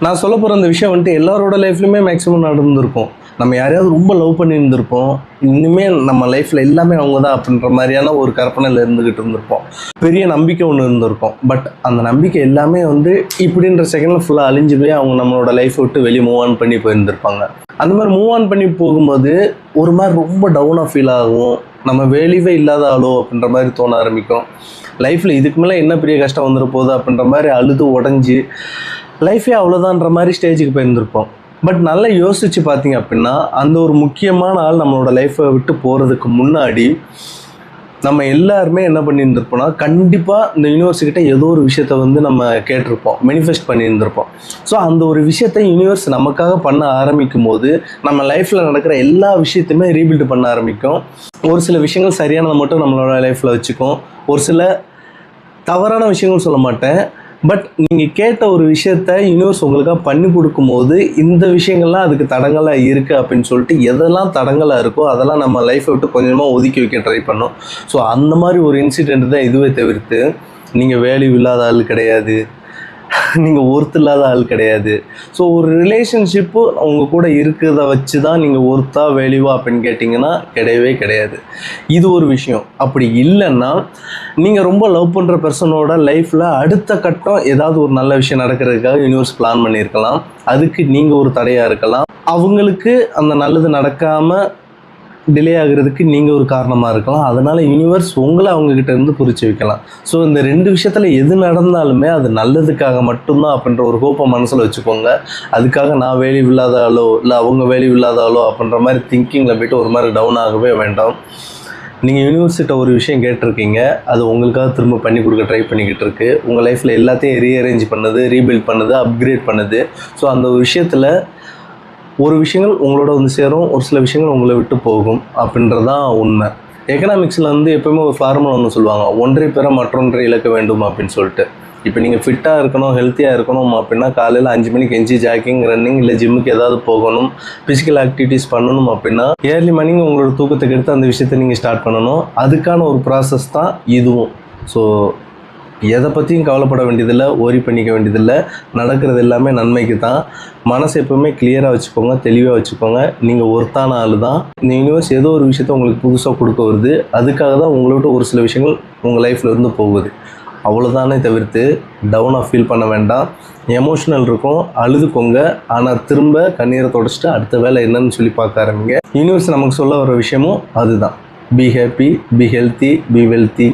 நான் சொல்ல போகிற அந்த விஷயம் வந்துட்டு எல்லாரோட லைஃப்லையுமே மேக்ஸிமம் நடந்திருக்கும். நம்ம யாரையாவது ரொம்ப லவ் பண்ணி இருந்திருப்போம். இனிமேல் நம்ம லைஃப்பில் எல்லாமே அவங்க தான் அப்படின்ற மாதிரியான ஒரு கற்பனையில் இருந்துக்கிட்டு இருந்திருப்போம். பெரிய நம்பிக்கை ஒன்று இருந்திருக்கும். பட் அந்த நம்பிக்கை எல்லாமே வந்து இப்படின்ற செகண்டில் ஃபுல்லாக அழிஞ்சு போய் அவங்க நம்மளோட லைஃப்பை விட்டு வெளியே மூவ் ஆன் பண்ணி போயிருந்திருப்பாங்க. அந்த மாதிரி மூவ் ஆன் பண்ணி போகும்போது ஒரு மாதிரி ரொம்ப டவுனாக ஃபீல் ஆகும். நம்ம வேலையே இல்லாத ஆளோ அப்படின்ற மாதிரி தோண ஆரம்பிக்கும். லைஃப்பில் இதுக்கு மேலே என்ன பெரிய கஷ்டம் வந்துட போகுது அப்படின்ற மாதிரி அழுது உடஞ்சி லைஃபே அவ்வளோதான்ற மாதிரி ஸ்டேஜுக்கு போயிருந்திருப்போம். பட் நல்லா யோசித்து பார்த்தீங்க அப்படின்னா அந்த ஒரு முக்கியமான ஆள் நம்மளோட லைஃப்பை விட்டு போகிறதுக்கு முன்னாடி நம்ம எல்லாருமே என்ன பண்ணியிருந்திருப்போம்னா கண்டிப்பாக இந்த யூனிவர்ஸ்கிட்ட ஏதோ ஒரு விஷயத்த வந்து நம்ம கேட்டிருப்போம், மேனிஃபெஸ்ட் பண்ணியிருந்திருப்போம். ஸோ அந்த ஒரு விஷயத்தை யூனிவர்ஸ் நமக்காக பண்ண ஆரம்பிக்கும் போது நம்ம லைஃப்பில் நடக்கிற எல்லா விஷயத்தையுமே ரீபில்டு பண்ண ஆரம்பிக்கும். ஒரு சில விஷயங்கள் சரியானதை மட்டும் நம்மளோட லைஃப்பில் வச்சுக்கும். ஒரு சில தவறான விஷயங்கள் சொல்ல மாட்டேன், பட் நீங்கள் கேட்ட ஒரு விஷயத்த யூனிவர்ஸ் உங்களுக்காக பண்ணி கொடுக்கும்போது இந்த விஷயங்கள்லாம் அதுக்கு தடங்களாக இருக்குது அப்படின்னு சொல்லிட்டு எதெல்லாம் தடங்களாக இருக்கோ அதெல்லாம் நம்ம லைஃப்பை விட்டு கொஞ்சமாக ஒதுக்கி வைக்க ட்ரை பண்ணோம். ஸோ அந்த மாதிரி ஒரு இன்சிடெண்ட் தான் இதுவே தவிர்த்து நீங்கள் வேல்யூ இல்லாத ஆள் கிடையாது, நீங்கள் ஒர்த் இல்லாத ஆள் கிடையாது. ஸோ ஒரு ரிலேஷன்ஷிப்பு அவங்க கூட இருக்கிறத வச்சு தான் நீங்கள் ஒர்த்தா வேல்யூவா அப்படின்னு கேட்டிங்கன்னா கிடையவே கிடையாது. இது ஒரு விஷயம். அப்படி இல்லைன்னா நீங்கள் ரொம்ப லவ் பண்ணுற பர்சனோட லைஃப்பில் அடுத்த கட்டம் ஏதாவது ஒரு நல்ல விஷயம் நடக்கிறதுக்காக யூனிவர்ஸ் பிளான் பண்ணியிருக்கலாம். அதுக்கு நீங்கள் ஒரு தடையாக இருக்கலாம். அவங்களுக்கு அந்த நல்லது நடக்காமல் டிலே ஆகிறதுக்கு நீங்கள் ஒரு காரணமாக இருக்கலாம். அதனால் யூனிவர்ஸ் உங்களை அவங்கக்கிட்ட இருந்து புரிச்சு வைக்கலாம். ஸோ இந்த ரெண்டு விஷயத்தில் எது நடந்தாலுமே அது நல்லதுக்காக மட்டும்தான் அப்படின்ற ஒரு ஹோப்பை மனசில் வச்சுக்கோங்க. அதுக்காக நான் வேல்யூ இல்லாத ஆளோ இல்லை அவங்க வேல்யூ இல்லாத ஆளோ அப்படின்ற மாதிரி திங்கிங்கில் போய்ட்டு ஒரு மாதிரி டவுன் ஆகவே வேண்டாம். நீங்கள் யூனிவர்ஸ்கிட்ட ஒரு விஷயம் கேட்டிருக்கீங்க, அது உங்களுக்காக திரும்ப பண்ணி கொடுக்க ட்ரை பண்ணிக்கிட்டு இருக்கு. உங்கள் லைஃப்பில் எல்லாத்தையும் ரீஅரேஞ்ச் பண்ணுது, ரீபில்ட் பண்ணுது, அப்கிரேட் பண்ணுது. ஸோ அந்த ஒரு விஷயத்தில் ஒரு விஷயங்கள் உங்களோட வந்து சேரும், ஒரு சில விஷயங்கள் உங்களை விட்டு போகும் அப்படின்றதான் உண்மை. எக்கனாமிக்ஸில் வந்து எப்போயுமே ஒரு ஃபார்முலா ஒன்று சொல்லுவாங்க, ஒன்றை பெற மற்றொன்றை இழக்க வேண்டும் அப்படின்னு சொல்லிட்டு. இப்போ நீங்கள் ஃபிட்டாக இருக்கணும், ஹெல்த்தியாக இருக்கணும் அப்படின்னா காலையில் 5 மணிக்கு எஞ்சி ஜாக்கிங், ரன்னிங் இல்லை ஜிம்முக்கு ஏதாவது போகணும், ஃபிசிக்கல் ஆக்டிவிட்டீஸ் பண்ணணும் அப்படின்னா ஏர்லி மார்னிங் உங்களோட தூக்கத்துக்கு எடுத்து அந்த விஷயத்தை நீங்கள் ஸ்டார்ட் பண்ணணும். அதுக்கான ஒரு ப்ராசஸ் தான் இதுவும். ஸோ எதை பற்றியும் கவலைப்பட வேண்டியதில்லை, ஓரி பண்ணிக்க வேண்டியதில்லை. நடக்கிறது எல்லாமே நன்மைக்கு தான். மனசை எப்போவுமே கிளியராக வச்சுக்கோங்க, தெளிவாக வச்சுக்கோங்க. நீங்கள் ஒருத்தான ஆள் தான். இந்த யூனிவர்ஸ் ஏதோ ஒரு விஷயத்த உங்களுக்கு புதுசாக கொடுக்க வருது. அதுக்காக தான் உங்களை விட்டு ஒரு சில விஷயங்கள் உங்கள் லைஃப்பில் இருந்து போகுது. அவ்வளோதானே தவிர்த்து டவுனாக ஃபீல் பண்ண வேண்டாம். எமோஷனல் இருக்கும், அழுதுக்கோங்க. ஆனால் திரும்ப கண்ணீரை தொடச்சிட்டு அடுத்த வேலை என்னன்னு சொல்லி பார்க்க ஆரம்பிங்க. யூனிவர்ஸ் நமக்கு சொல்ல வர விஷயமும் அதுதான். Be happy, be healthy, be wealthy.